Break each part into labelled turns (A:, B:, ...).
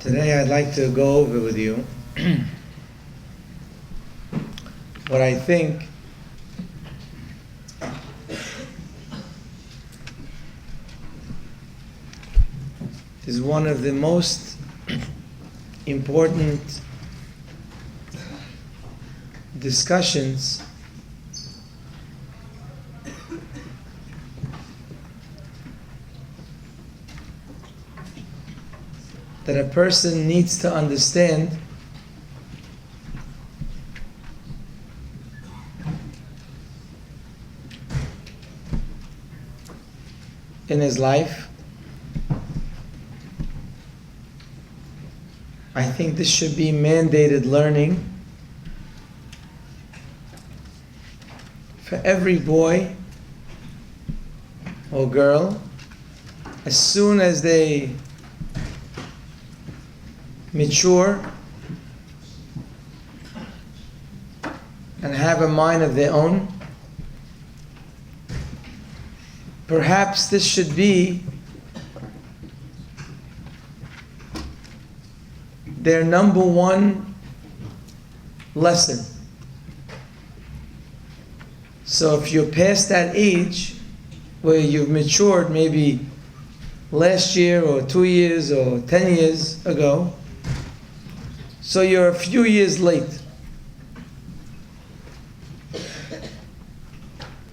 A: Today I'd like to go over with you what I think is one of the most important discussions that a person needs to understand in his life. I think this should be mandated learning for every boy or girl as soon as they mature and have a mind of their own. Perhaps this should be their number one lesson. So if you're past that age where you've matured maybe last year or 2 years or 10 years ago, so you're a few years late.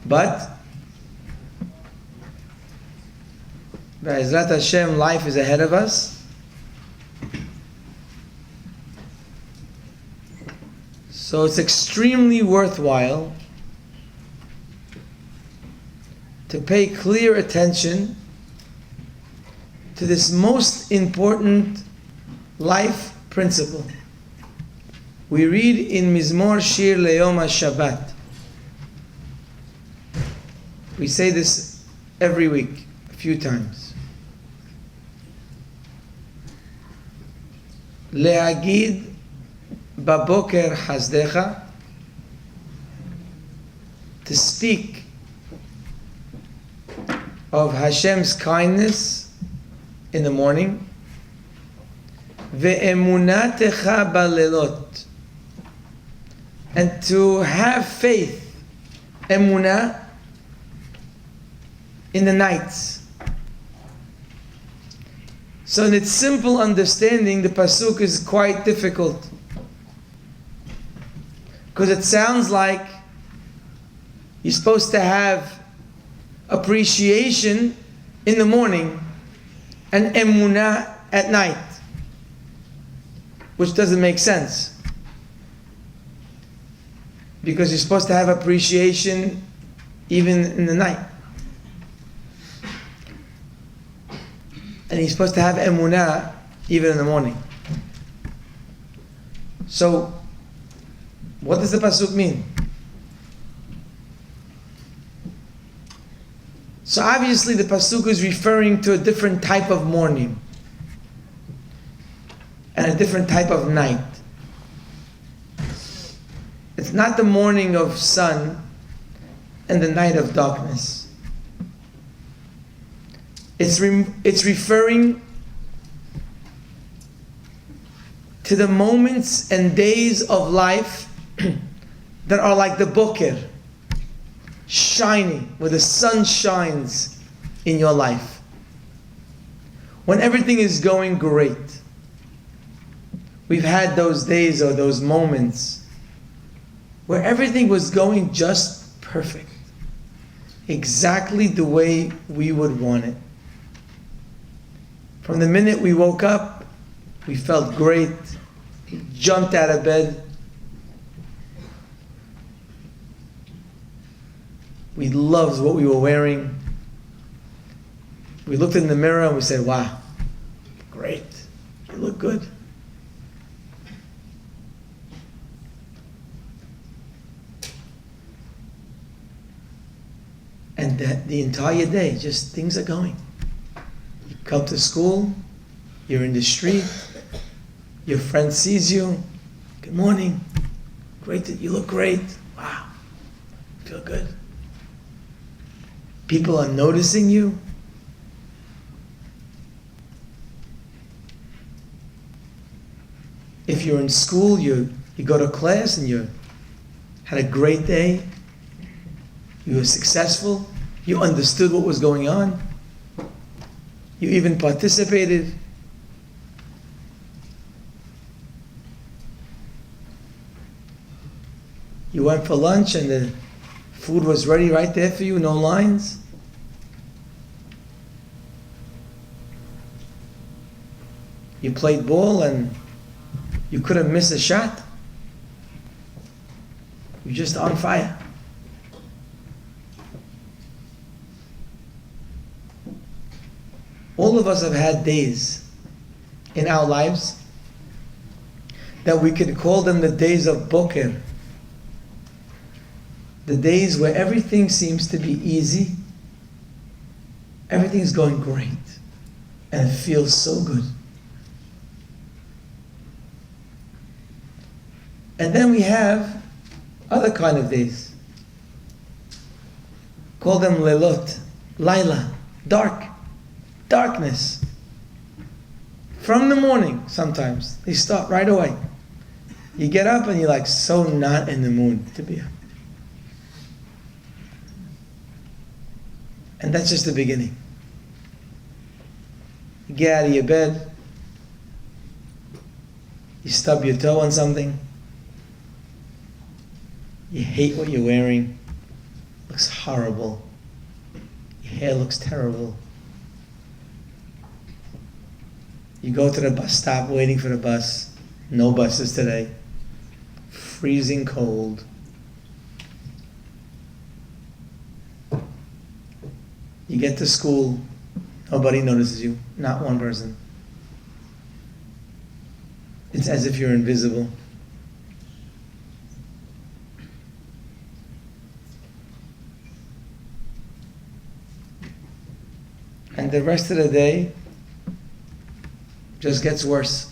A: But Be'ezrat Hashem, life is ahead of us. So it's extremely worthwhile to pay clear attention to this most important life principle. We read in Mizmor Shir Leyom HaShabbat. We say this every week, a few times. Le'agid baboker hasdecha, to speak of Hashem's kindness in the morning. Ve'emunatecha balelot, and to have faith, emunah, in the nights. So in its simple understanding, the pasuk is quite difficult, because it sounds like you're supposed to have appreciation in the morning and emunah at night, which doesn't make sense. Because you're supposed to have appreciation even in the night. And you're supposed to have emunah even in the morning. So, what does the pasuk mean? So obviously the pasuk is referring to a different type of morning and a different type of night. It's not the morning of sun and the night of darkness. It's referring to the moments and days of life that are like the boker, shining, where the sun shines in your life. When everything is going great. We've had those days or those moments where everything was going just perfect, exactly the way we would want it. From the minute we woke up, we felt great, jumped out of bed. We loved what we were wearing. We looked in the mirror and we said, wow, great, you look good. And that the entire day, just things are going. You come to school, you're in the street, your friend sees you, good morning, great, you look great, wow, feel good. People are noticing you. If you're in school, you go to class and you had a great day, you were successful, you understood what was going on, you even participated. You went for lunch and the food was ready right there for you, no lines. You played ball and you couldn't miss a shot. You're just on fire. All of us have had days in our lives that we could call them the days of Boker. The days where everything seems to be easy, everything's going great, and it feels so good. And then we have other kind of days. Call them Lelot, Laila, darkness. From the morning, sometimes, they start right away. You get up and you're like so not in the mood to be up. And that's just the beginning. You get out of your bed, you stub your toe on something, you hate what you're wearing, looks horrible, your hair looks terrible. You go to the bus stop waiting for the bus, no buses today, freezing cold. You get to school, nobody notices you, not one person. It's as if you're invisible. And the rest of the day just gets worse.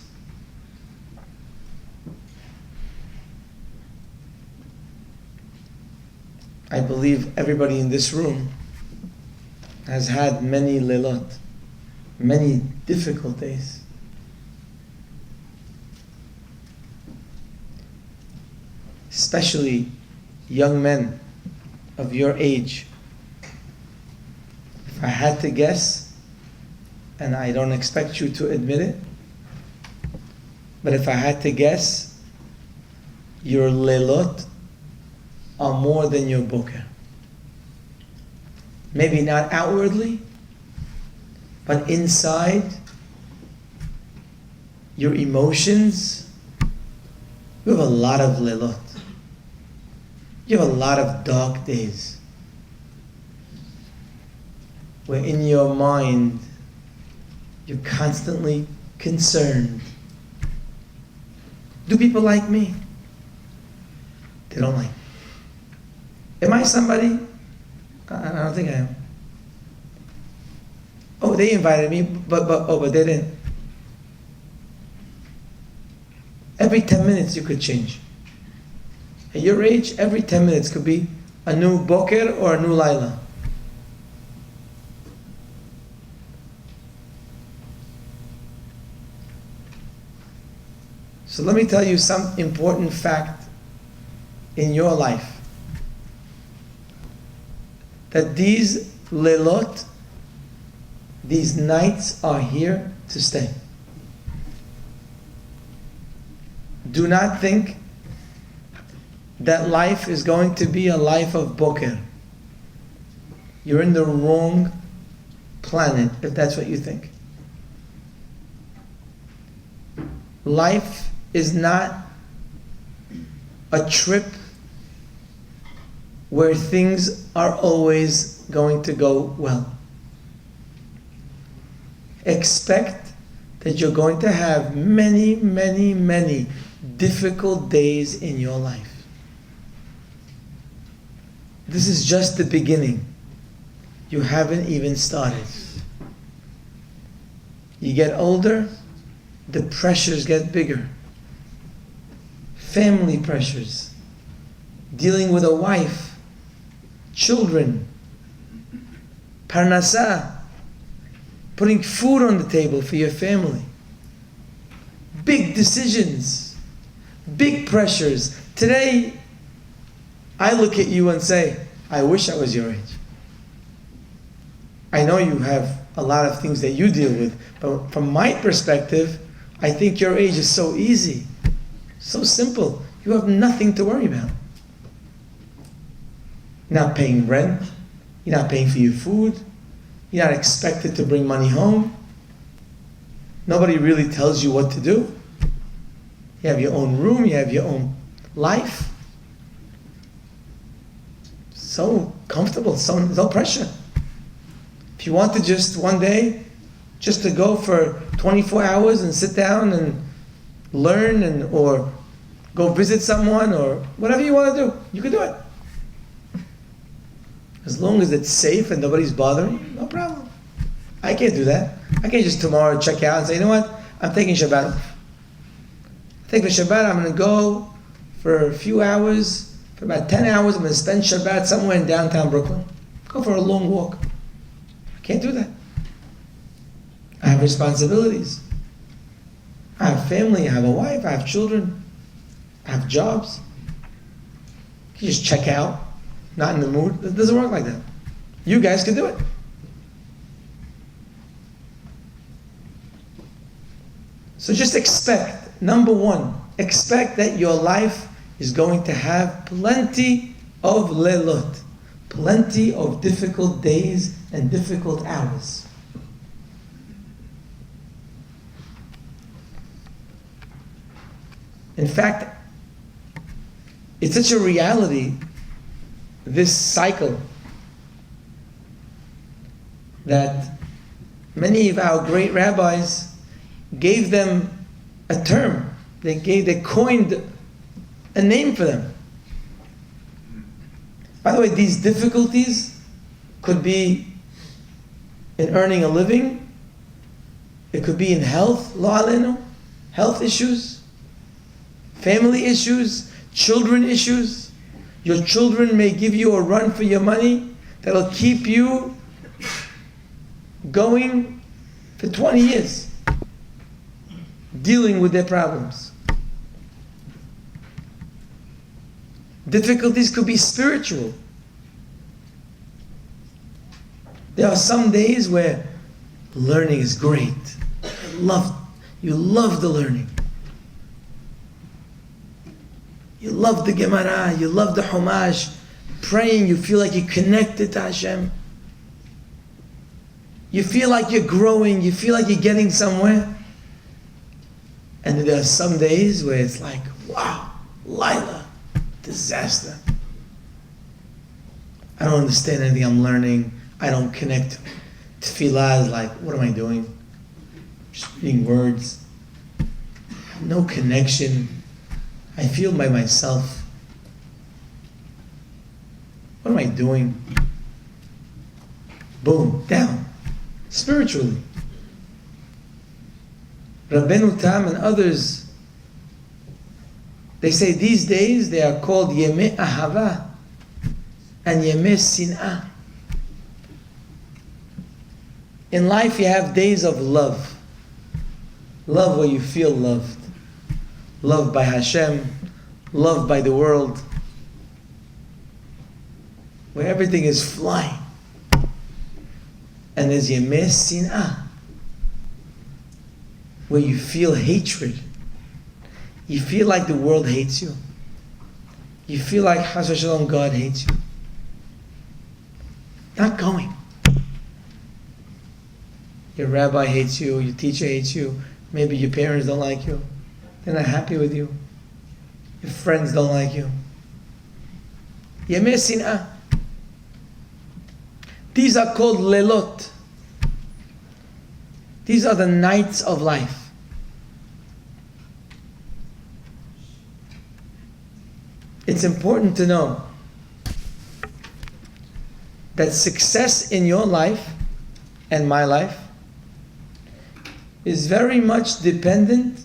A: I believe everybody in this room has had many lilot, many difficult days. Especially young men of your age. If I had to guess, and I don't expect you to admit it, but if I had to guess, your lilot are more than your boker. Maybe not outwardly, but inside, your emotions, you have a lot of lilot. You have a lot of dark days where in your mind, you're constantly concerned. Do people like me? They don't like me. Am I somebody? I don't think I am. Oh, they invited me, but they didn't. Every 10 minutes you could change. At your age, every 10 minutes could be a new boker or a new Laila. So let me tell you some important fact in your life. That these lilot, these nights are here to stay. Do not think that life is going to be a life of boker. You're in the wrong planet if that's what you think. Life is not a trip where things are always going to go well. Expect that you're going to have many, many, many difficult days in your life. This is just the beginning. You haven't even started. You get older, the pressures get bigger. Family pressures, dealing with a wife, children, parnasah, putting food on the table for your family. Big decisions. big pressures. Today, I look at you and say, I wish I was your age. I know you have a lot of things that you deal with, but from my perspective, I think your age is so easy, so simple. You have nothing to worry about. You're not paying rent. You're not paying for your food. You're not expected to bring money home. Nobody really tells you what to do. You have your own room. You have your own life. So comfortable, no pressure. If you want to just one day, just to go for 24 hours and sit down and learn or go visit someone or whatever you want to do, you can do it. As long as it's safe and nobody's bothering you, no problem. I can't do that. I can't just tomorrow check out and say, you know what, I'm taking Shabbat off. I think for Shabbat I'm going to go for a few hours, for about 10 hours, I'm going to spend Shabbat somewhere in downtown Brooklyn. Go for a long walk. I can't do that. I have responsibilities. I have family, I have a wife, I have children, I have jobs. You just check out, not in the mood. It doesn't work like that. You guys can do it. So just expect, number one, expect that your life is going to have plenty of lelot, plenty of difficult days and difficult hours. In fact, it's such a reality, this cycle, that many of our great rabbis gave them a term. They coined a name for them. By the way, these difficulties could be in earning a living. It could be in health, lo alenu, health issues, family issues, children issues. Your children may give you a run for your money that'll keep you going for 20 years, dealing with their problems. Difficulties could be spiritual. There are some days where learning is great. You love the learning. You love the Gemara, you love the Humash. Praying, you feel like you're connected to Hashem. You feel like you're growing, you feel like you're getting somewhere. And there are some days where it's like, wow, Lila, disaster. I don't understand anything I'm learning. I don't connect. Tefillah is like, what am I doing? Just reading words. No connection. I feel by myself. What am I doing? Boom, down. Spiritually. Rabbeinu Tam and others, they say these days they are called Yemei Ahava and Yemei Sin'ah. In life you have days of love. Love where you feel loved. Loved by Hashem, loved by the world, where everything is flying. And there's Yemei Sin'ah, where you feel hatred. You feel like the world hates you. You feel like Chas v'Shalom, God hates you. Not going. Your rabbi hates you, your teacher hates you, maybe your parents don't like you. They're not happy with you. Your friends don't like you. Yemei Sin'ah. These are called lelot. These are the nights of life. It's important to know that success in your life and my life is very much dependent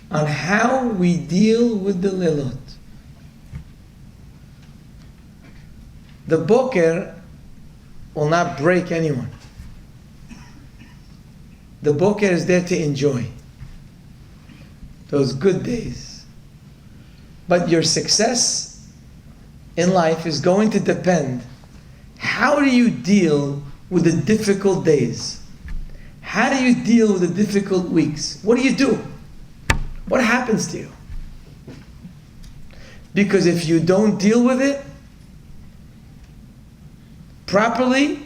A: on how we deal with the lilot. The boker will not break anyone. The boker is there to enjoy those good days, But your success in life is going to depend. How do you deal with the difficult days? How do you deal with the difficult weeks? What do you do? What happens to you? Because if you don't deal with it properly,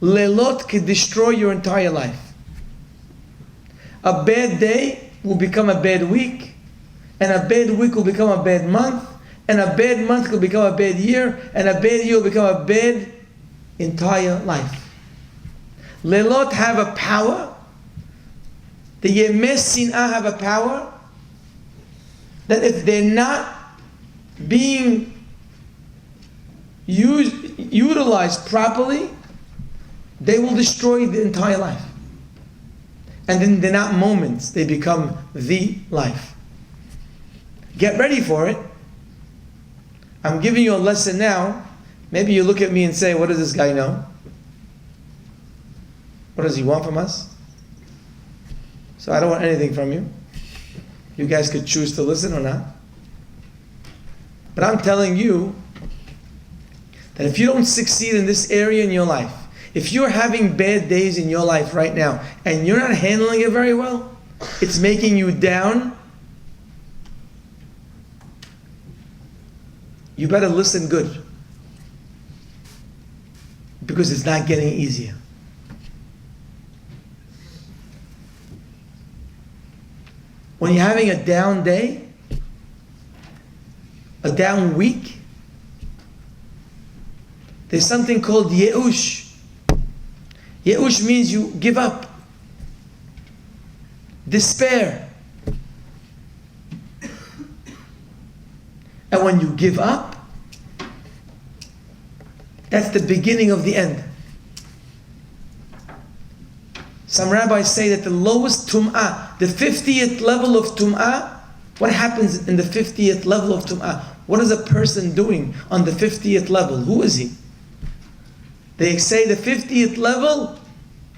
A: Leilot can destroy your entire life. A bad day will become a bad week, and a bad week will become a bad month, and a bad month will become a bad year, and a bad year will become a bad entire life. Leilot have a power, the Yemei Sin'ah have a power, that if they're not being utilized properly, they will destroy the entire life. And then they're not moments, they become the life. Get ready for it. I'm giving you a lesson now. Maybe you look at me and say, what does this guy know? What does he want from us? So I don't want anything from you. You guys could choose to listen or not. But I'm telling you that if you don't succeed in this area in your life, if you're having bad days in your life right now and you're not handling it very well, it's making you down, you better listen good. Because it's not getting easier. When you're having a down day, a down week, there's something called Yeush. Yeush means you give up. Despair. And when you give up, that's the beginning of the end. Some rabbis say that the lowest tum'ah, the 50th level of tum'ah, what happens in the 50th level of tum'ah? What is a person doing on the 50th level? Who is he? They say the 50th level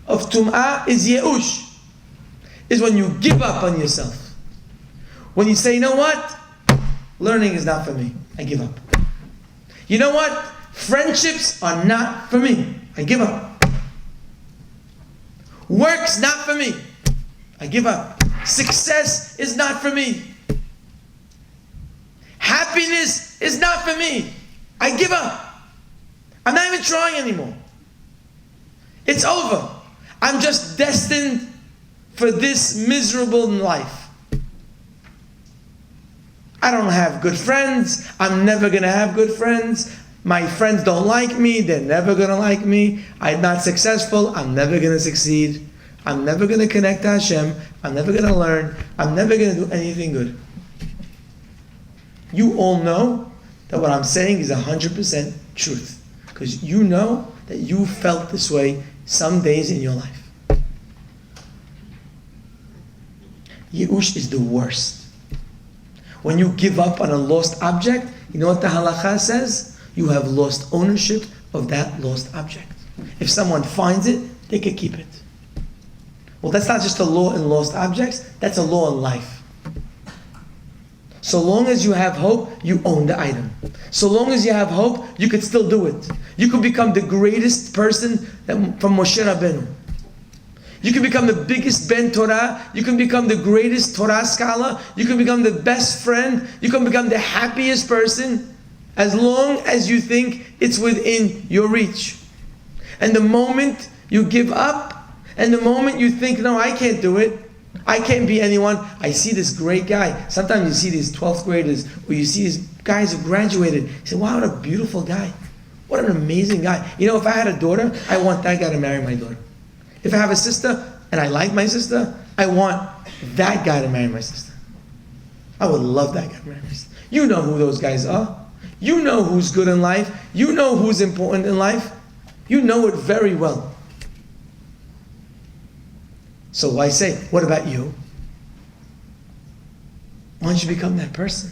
A: of tum'ah is Yeush. Is when you give up on yourself. When you say, you know what? Learning is not for me. I give up. You know what? Friendships are not for me. I give up. Work's not for me. I give up. Success is not for me. Happiness is not for me. I give up. I'm not even trying anymore. It's over. I'm just destined for this miserable life. I don't have good friends. I'm never going to have good friends. My friends don't like me. They're never going to like me. I'm not successful. I'm never going to succeed. I'm never going to connect to Hashem. I'm never going to learn. I'm never going to do anything good. You all know that what I'm saying is 100% truth. Because you know that you felt this way some days in your life. Yeush is the worst. When you give up on a lost object, you know what the halakha says? You have lost ownership of that lost object. If someone finds it, they can keep it. Well, that's not just a law in lost objects, that's a law in life. So long as you have hope, you own the item. So long as you have hope, you could still do it. You could become the greatest person from Moshe Rabbeinu. You can become the biggest Ben Torah. You can become the greatest Torah scholar. You can become the best friend. You can become the happiest person as long as you think it's within your reach. And the moment you give up, and the moment you think, no, I can't do it, I can't be anyone. I see this great guy. Sometimes you see these 12th graders, or you see these guys who graduated. You say, wow, what a beautiful guy. What an amazing guy. You know, if I had a daughter, I want that guy to marry my daughter. If I have a sister, and I like my sister, I want that guy to marry my sister. I would love that guy to marry my sister. You know who those guys are. You know who's good in life. You know who's important in life. You know it very well. So I say, what about you? Why don't you become that person?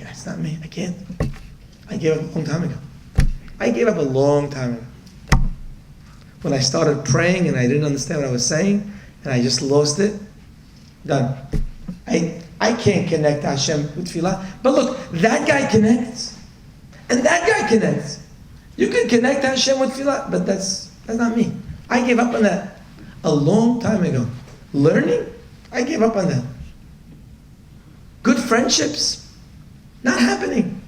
A: That's not me. I can't. I gave up a long time ago. I gave up a long time ago. When I started praying and I didn't understand what I was saying, and I just lost it, done. I can't connect Hashem with tefillah. But look, that guy connects. And that guy connects. You can connect Hashem with tefillah, but that's not me. I gave up on that a long time ago. Learning, I gave up on that. Good friendships, not happening.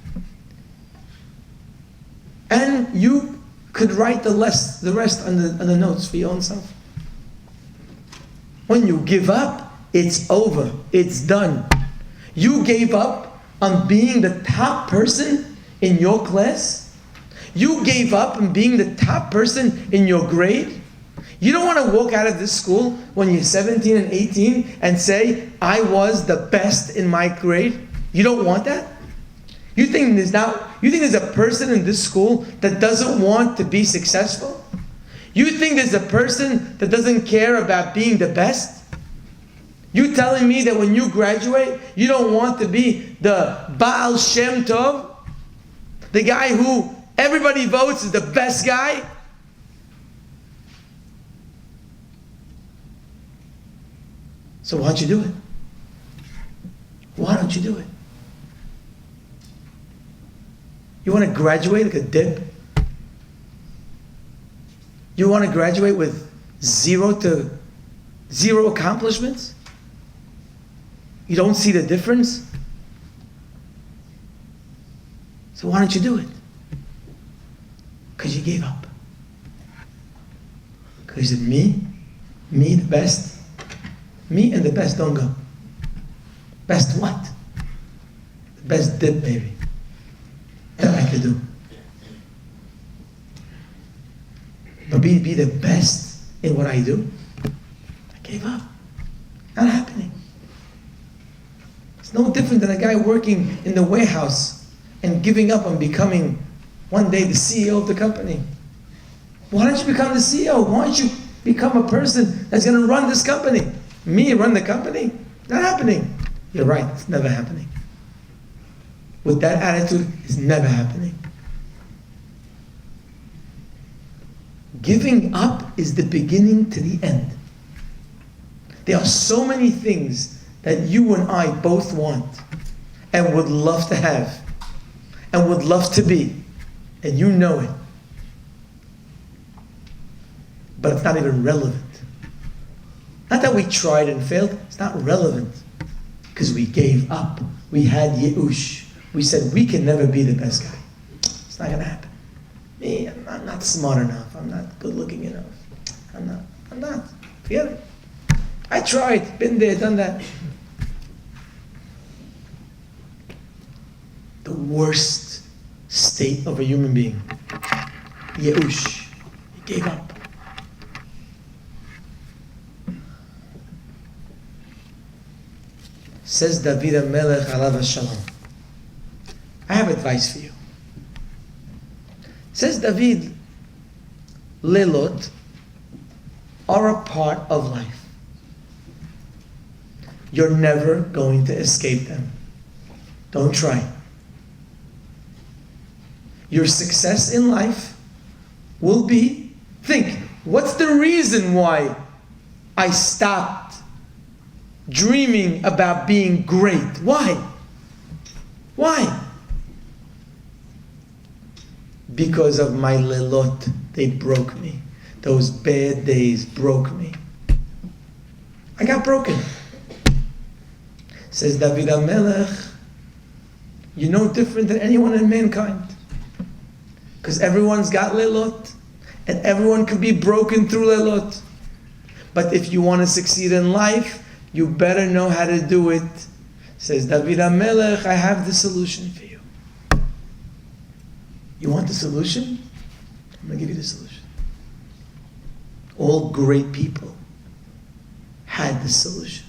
A: And you could write the rest on the notes for your own self. When you give up, it's over. It's done. You gave up on being the top person in your class. You gave up on being the top person in your grade. You don't want to walk out of this school when you're 17 and 18 and say, I was the best in my grade. You don't want that? You think there's a person in this school that doesn't want to be successful? You think there's a person that doesn't care about being the best? You telling me that when you graduate, you don't want to be the Baal Shem Tov? The guy who everybody votes is the best guy? So why don't you do it? Why don't you do it? You want to graduate like a dip? You want to graduate with zero accomplishments? You don't see the difference? So why don't you do it? Because you gave up. Because you said, me the best. Me and the best don't go. Best what? The best dip, baby. That I could do. But be the best in what I do? I gave up. Not happening. It's no different than a guy working in the warehouse and giving up on becoming one day the CEO of the company. Why don't you become the CEO? Why don't you become a person that's going to run this company? Me run the company? Not happening. You're right, it's never happening. With that attitude, it's never happening. Giving up is the beginning to the end. There are so many things that you and I both want and would love to have and would love to be, and you know it. But it's not even relevant. Not that we tried and failed, it's not relevant. Because we gave up. We had Yeush. We said, we can never be the best guy. It's not going to happen. Me, I'm not smart enough. I'm not good looking enough. I'm not. Forget it. I tried, been there, done that. The worst state of a human being. Yeush. He gave up. Says David HaMelech alav shalom. I have advice for you. Says David, Lilot are a part of life. You're never going to escape them. Don't try. Your success in life will be, think, what's the reason why I stopped dreaming about being great? Why? Why? Because of my lilot. They broke me. Those bad days broke me. I got broken. Says David HaMelech, you're no different than anyone in mankind. Because everyone's got lilot. And everyone can be broken through lilot. But if you want to succeed in life, you better know how to do it. Says David HaMelech, I have the solution for you. You want the solution? I'm going to give you the solution. All great people had the solution.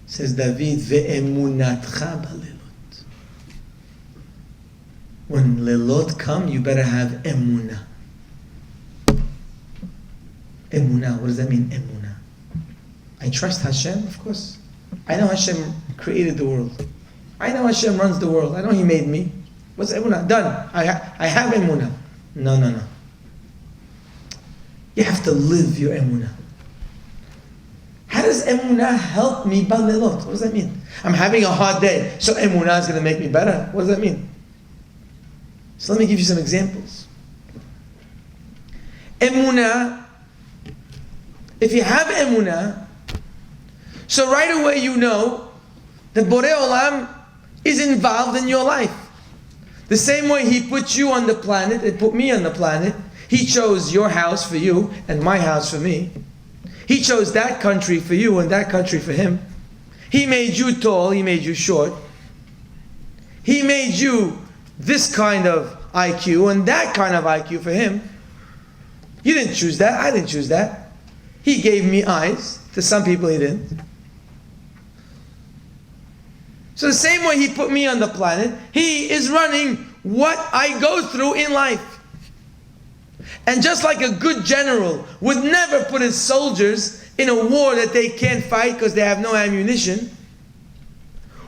A: Says David, ve'emunatcha balilot. When lilot come, you better have emunah. Emunah, what does that mean, emunah? I trust Hashem, of course. I know Hashem created the world. I know Hashem runs the world. I know He made me. What's emunah? Done. I have emunah. No. You have to live your emunah. How How does emunah help me balilot? What does that mean? I'm having a hard day, so emunah is going to make me better. What does that mean? So let me give you some examples. Emunah, if you have emunah, so right away you know that Borei Olam is involved in your life. The same way He put you on the planet and put me on the planet, He chose your house for you and my house for me. He chose that country for you and that country for Him. He made you tall, He made you short. He made you this kind of IQ and that kind of IQ for Him. You didn't choose that, I didn't choose that. He gave me eyes. To some people He didn't. So the same way He put me on the planet, He is running what I go through in life. And just like a good general would never put his soldiers in a war that they can't fight because they have no ammunition,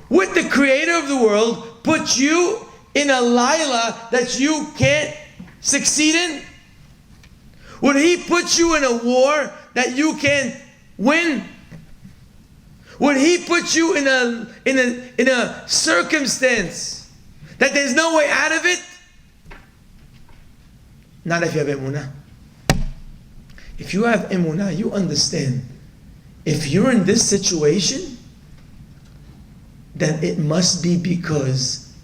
A: would the Creator of the world put you in a laila that you can't succeed in? Would He put you in a war that you can't win? Would He put you in a circumstance that there's no way out of it? Not if you have emunah. If you have emunah, you understand. If you're in this situation, then it must be because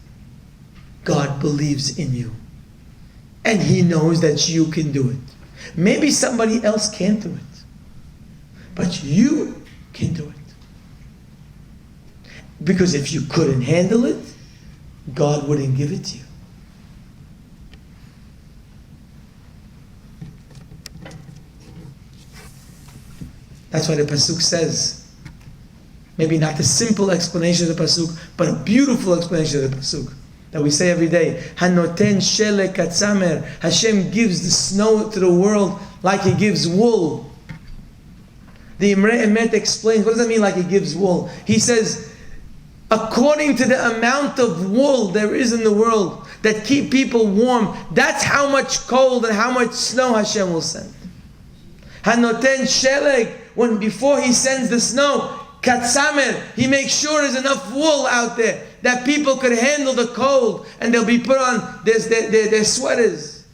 A: God believes in you. And He knows that you can do it. Maybe somebody else can't do it. But you can do it. Because if you couldn't handle it, God wouldn't give it to you. That's why the Pasuk says, maybe not the simple explanation of the Pasuk, but a beautiful explanation of the Pasuk that we say every day. Hanoten shelek katzamer. Hashem gives the snow to the world like He gives wool. The Imre Emet explains, what does that mean like He gives wool? He says, according to the amount of wool there is in the world that keep people warm, that's how much cold and how much snow Hashem will send. Hanoten shelek, when before He sends the snow, katzamer, He makes sure there's enough wool out there that people could handle the cold and they'll be put on their sweaters.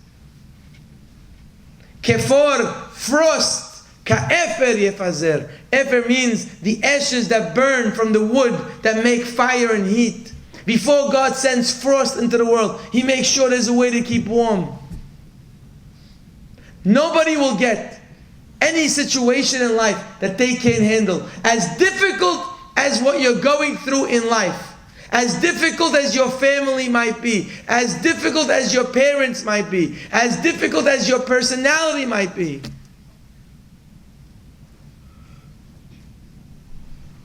A: Kefor, frost. Ka'efer yefazer. Efer means the ashes that burn from the wood that make fire and heat. Before God sends frost into the world, He makes sure there's a way to keep warm. Nobody will get any situation in life that they can't handle. As difficult as what you're going through in life, as difficult as your family might be, as difficult as your parents might be, as difficult as your personality might be,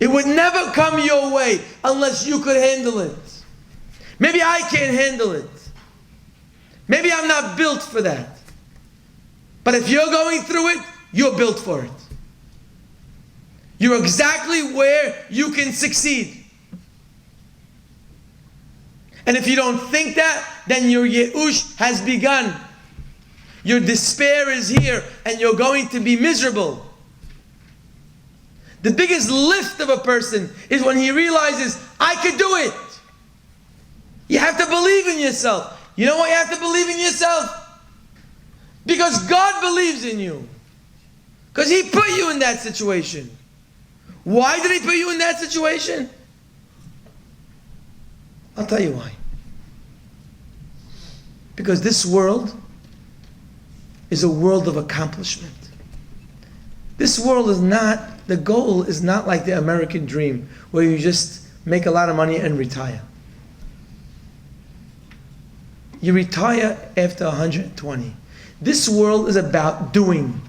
A: it would never come your way unless you could handle it. Maybe I can't handle it. Maybe I'm not built for that. But if you're going through it, you're built for it. You're exactly where you can succeed. And if you don't think that, then your Yeush has begun. Your despair is here and you're going to be miserable. The biggest lift of a person is when he realizes, I could do it. You have to believe in yourself. You know why you have to believe in yourself? Because God believes in you. Because He put you in that situation. Why did He put you in that situation? I'll tell you why. Because this world is a world of accomplishment. This world is not, the goal is not like the American dream, where you just make a lot of money and retire. You retire after 120. This world is about doing.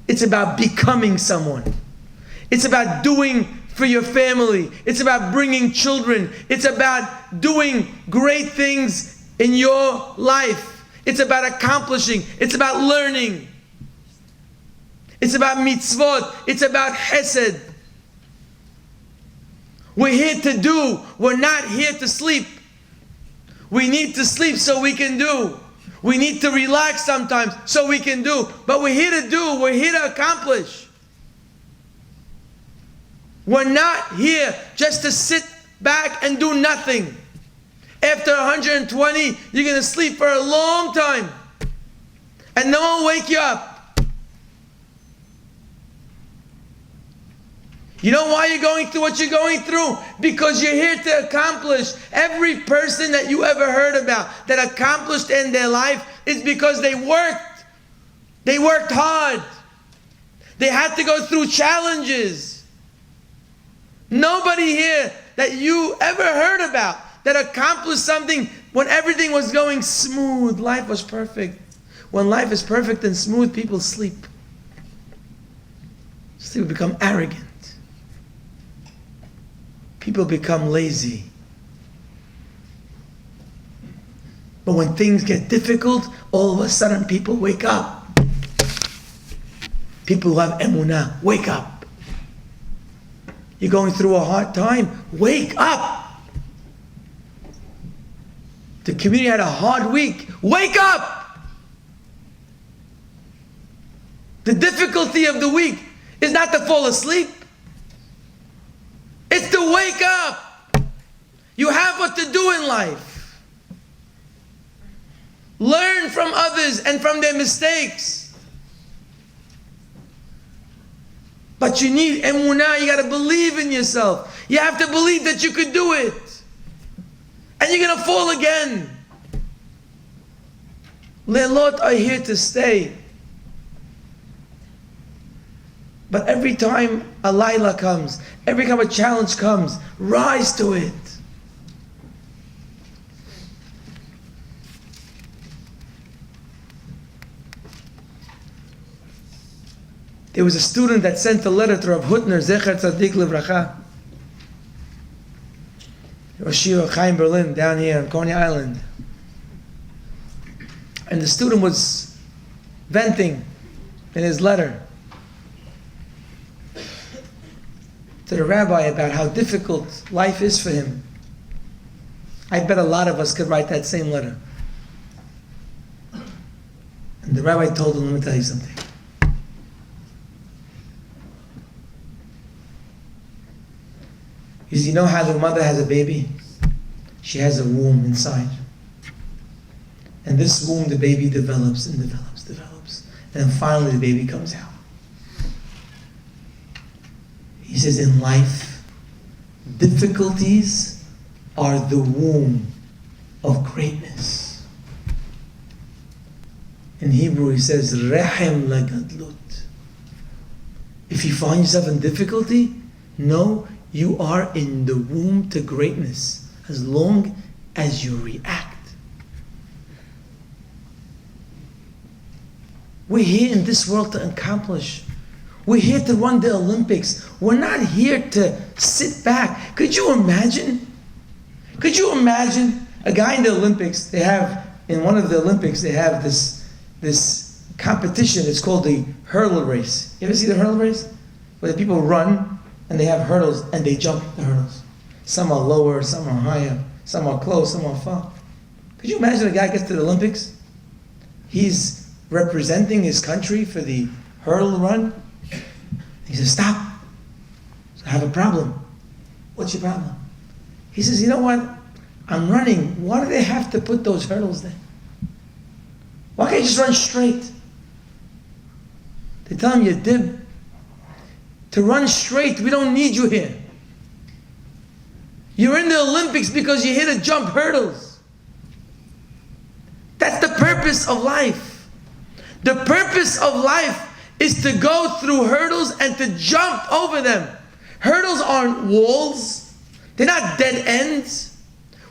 A: It's about becoming someone. It's about doing for your family. It's about bringing children. It's about doing great things in your life. It's about accomplishing. It's about learning. It's about mitzvot. It's about chesed. We're here to do. We're not here to sleep. We need to sleep so we can do. We need to relax sometimes so we can do. But we're here to do. We're here to accomplish. We're not here just to sit back and do nothing. After 120, you're going to sleep for a long time. And no one will wake you up. You know why you're going through what you're going through? Because you're here to accomplish. Every person that you ever heard about that accomplished in their life is because they worked. They worked hard. They had to go through challenges. Nobody here that you ever heard about that accomplished something when everything was going smooth. Life was perfect. When life is perfect and smooth, people sleep. People become arrogant. People become lazy. But when things get difficult, all of a sudden people wake up. People who have emunah, wake up. You're going through a hard time, wake up. The community had a hard week, wake up. The difficulty of the week is not to fall asleep. It's to wake up. You have what to do in life. Learn from others and from their mistakes. But you need emunah. You got to believe in yourself. You have to believe that you could do it. And you're going to fall again. Leilot are here to stay. But every time a Laila comes, every time a challenge comes, rise to it. There was a student that sent a letter to Rav Hutner, Zecher Tzadik Livracha. Rosh Chaim Berlin, down here on Coney Island. And the student was venting in his letter to the rabbi about how difficult life is for him. I bet a lot of us could write that same letter. And the rabbi told him, let me tell you something. He says, you know how the mother has a baby? She has a womb inside. And this womb, the baby develops and develops. And then finally the baby comes out. He says, in life, difficulties are the womb of greatness. In Hebrew he says, Rehem lagadlut. If you find yourself in difficulty, know you are in the womb to greatness, as long as you react. We're here in this world to accomplish. We're here to run the Olympics. We're not here to sit back. Could you imagine? Could you imagine a guy in the Olympics? They have, in one of the Olympics, they have this competition. It's called the hurdle race. You ever see the hurdle race? Where the people run and they have hurdles and they jump the hurdles. Some are lower, some are higher, some are close, some are far. Could you imagine a guy gets to the Olympics? He's representing his country for the hurdle run. He says, stop. So I have a problem. What's your problem? He says, you know what? I'm running. Why do they have to put those hurdles there? Why can't you just run straight? They tell him, Yedid, to run straight, we don't need you here. You're in the Olympics because you're here to jump hurdles. That's the purpose of life. The purpose of life is to go through hurdles and to jump over them. Hurdles aren't walls. They're not dead ends.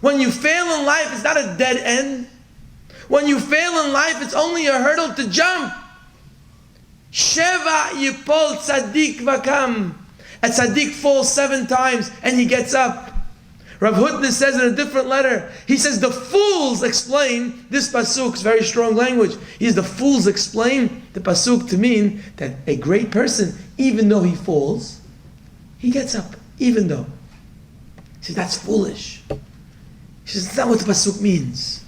A: When you fail in life, it's not a dead end. When you fail in life, it's only a hurdle to jump. Sheva yipol tzaddik vakam. A tzaddik falls 7 times and he gets up. Rav Hutner says in a different letter, he says the fools explain this pasuk. It's very strong language. He says the fools explain the pasuk to mean that a great person, even though he falls, he gets up, even though. He says that's foolish. He says that's not what the pasuk means.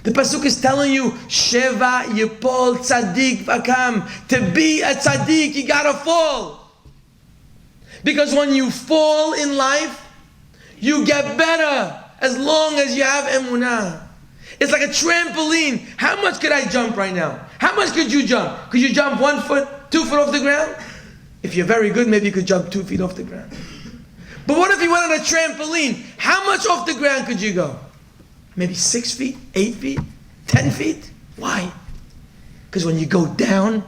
A: The pasuk is telling you, Sheva yipol tzaddik vakam. To be a tzaddik, you gotta fall. Because when you fall in life, you get better as long as you have emunah. It's like a trampoline. How much could I jump right now? How much could you jump? Could you jump 1 foot, 2 foot off the ground? If you're very good, maybe you could jump 2 feet off the ground. But what if you went on a trampoline? How much off the ground could you go? Maybe 6 feet, 8 feet, 10 feet? Why? Because when you go down,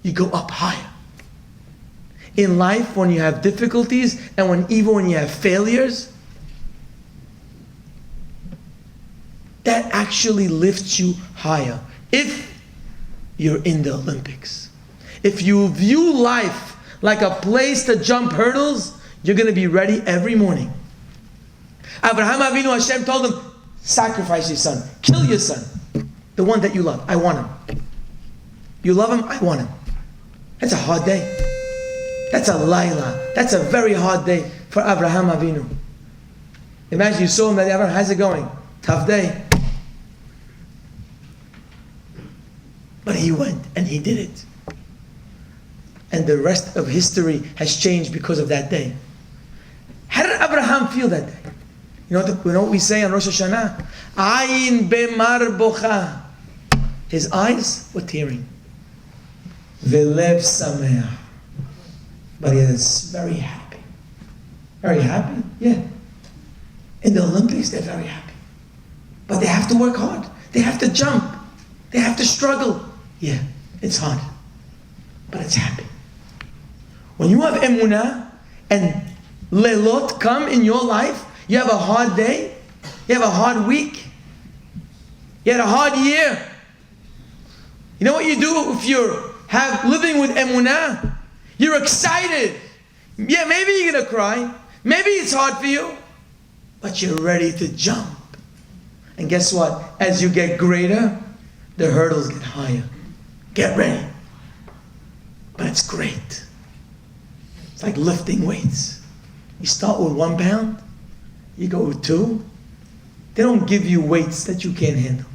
A: you go up higher. In life, when you have difficulties, and even when you have failures, that actually lifts you higher. If you're in the Olympics, if you view life like a place to jump hurdles, you're going to be ready every morning. Abraham Avinu, Hashem told him, sacrifice your son, kill your son, the one that you love. I want him. You love him, I want him. That's a hard day. That's a Laila. That's a very hard day for Abraham Avinu. Imagine you saw him that day. Abraham, how's it going? Tough day. But he went and he did it. And the rest of history has changed because of that day. How did Abraham feel that day? You know what we say on Rosh Hashanah? Ayin bemar bocha. His eyes were tearing. Velev sameach. But he is very happy. Very happy? Yeah. In the Olympics, they're very happy. But they have to work hard. They have to jump. They have to struggle. Yeah, it's hard. But it's happy. When you have emunah and lelot come in your life, you have a hard day, you have a hard week, you had a hard year. You know what you do if you're living with emunah? You're excited. Yeah, maybe you're going to cry. Maybe it's hard for you. But you're ready to jump. And guess what? As you get greater, the hurdles get higher. Get ready. But it's great. It's like lifting weights. You start with 1 pound. You go with 2. They don't give you weights that you can't handle.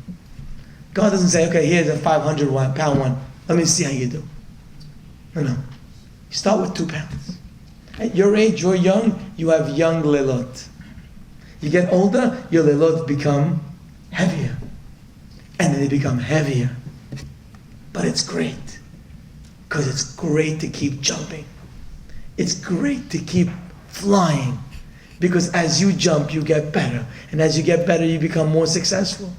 A: God doesn't say, okay, here's a 500-pound one. Let me see how you do. No. You start with 2 pounds. At your age, you're young, you have young lelot. You get older, your lelot become heavier. And then they become heavier. But it's great. Because it's great to keep jumping. It's great to keep flying. Because as you jump, you get better. And as you get better, you become more successful.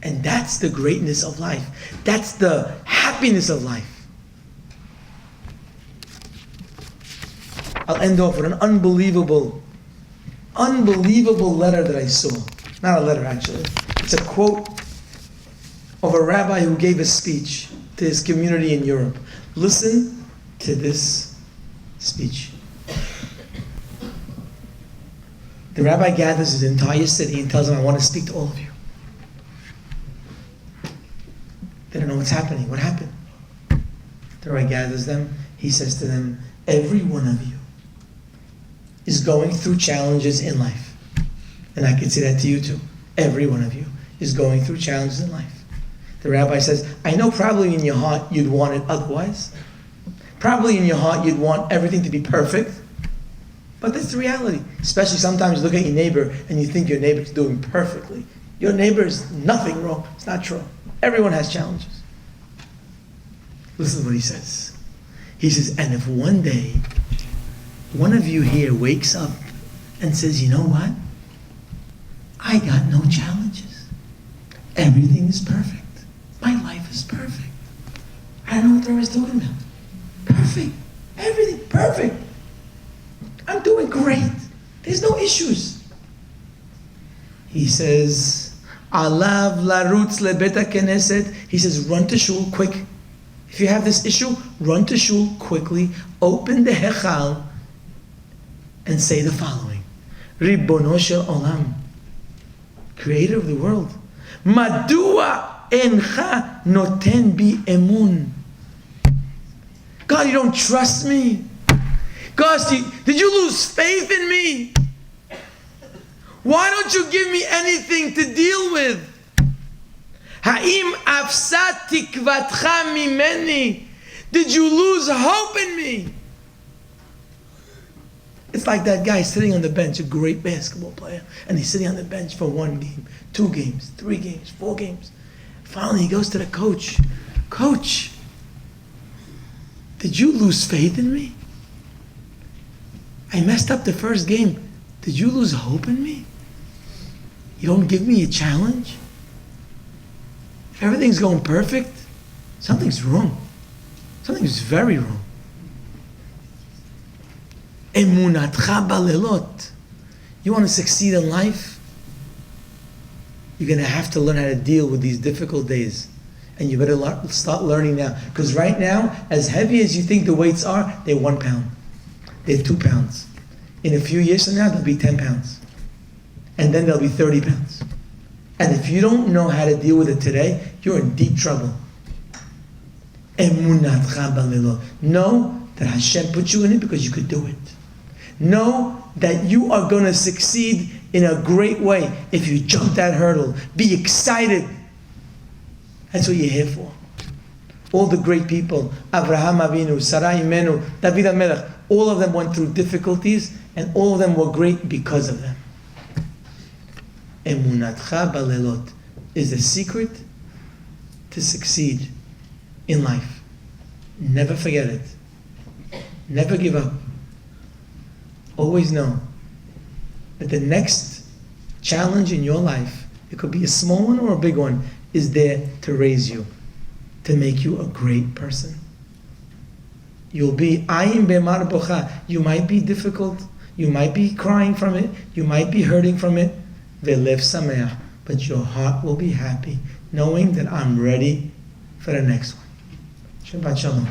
A: And that's the greatness of life. That's the happiness of life. I'll end off with an unbelievable letter that I saw. Not a letter, actually. It's a quote of a rabbi who gave a speech to his community in Europe. Listen to this speech. The rabbi gathers his entire city and tells them, I want to speak to all of you. They don't know what's happening. What happened? The rabbi gathers them. He says to them, every one of you is going through challenges in life. And I can say that to you too. Every one of you is going through challenges in life. The rabbi says, I know probably in your heart you'd want it otherwise. Probably in your heart you'd want everything to be perfect. But that's the reality. Especially sometimes you look at your neighbor and you think your neighbor's doing perfectly. Your neighbor is nothing wrong. It's not true. Everyone has challenges. Listen to what he says. He says, and if one day one of you here wakes up and says, you know what? I got no challenges. Everything is perfect. My life is perfect. I don't know what the Torah is talking about. Perfect. Everything perfect. I'm doing great. There's no issues. He says, Alav larutz lebeta knesset. He says, run to shul quick. If you have this issue, run to shul quickly. Open the hechal and say the following. Ribono shel olam, creator of the world. Madua encha noten bi emun. God, you don't trust me. God, did you lose faith in me? Why don't you give me anything to deal with? Ha'im afsat tikvatcha mimeni. Did you lose hope in me? It's like that guy sitting on the bench, a great basketball player, and he's sitting on the bench for 1 game, 2 games, 3 games, 4 games. Finally, he goes to the coach. Coach, did you lose faith in me? I messed up the first game. Did you lose hope in me? You don't give me a challenge? If everything's going perfect, something's wrong. Something's very wrong. Emunatcha balelot. You want to succeed in life? You're going to have to learn how to deal with these difficult days. And you better start learning now. Because right now, as heavy as you think the weights are, they're 1 pound. They're 2 pounds. In a few years from now, they'll be 10 pounds. And then they'll be 30 pounds. And if you don't know how to deal with it today, you're in deep trouble. Emunatcha balelot. Know that Hashem put you in it because you could do it. Know that you are going to succeed in a great way if you jump that hurdle. Be excited. That's what you're here for. All the great people, Abraham Avinu, Sarah Imenu, David HaMelech, all of them went through difficulties and all of them were great because of them. Emunatcha balelot is the secret to succeed in life. Never forget it. Never give up. Always know that the next challenge in your life, it could be a small one or a big one, is there to raise you, to make you a great person. You'll be ayin bemar bocha. You might be difficult. You might be crying from it. You might be hurting from it. Velev sameach. But your heart will be happy, knowing that I'm ready for the next one. Shabbat shalom.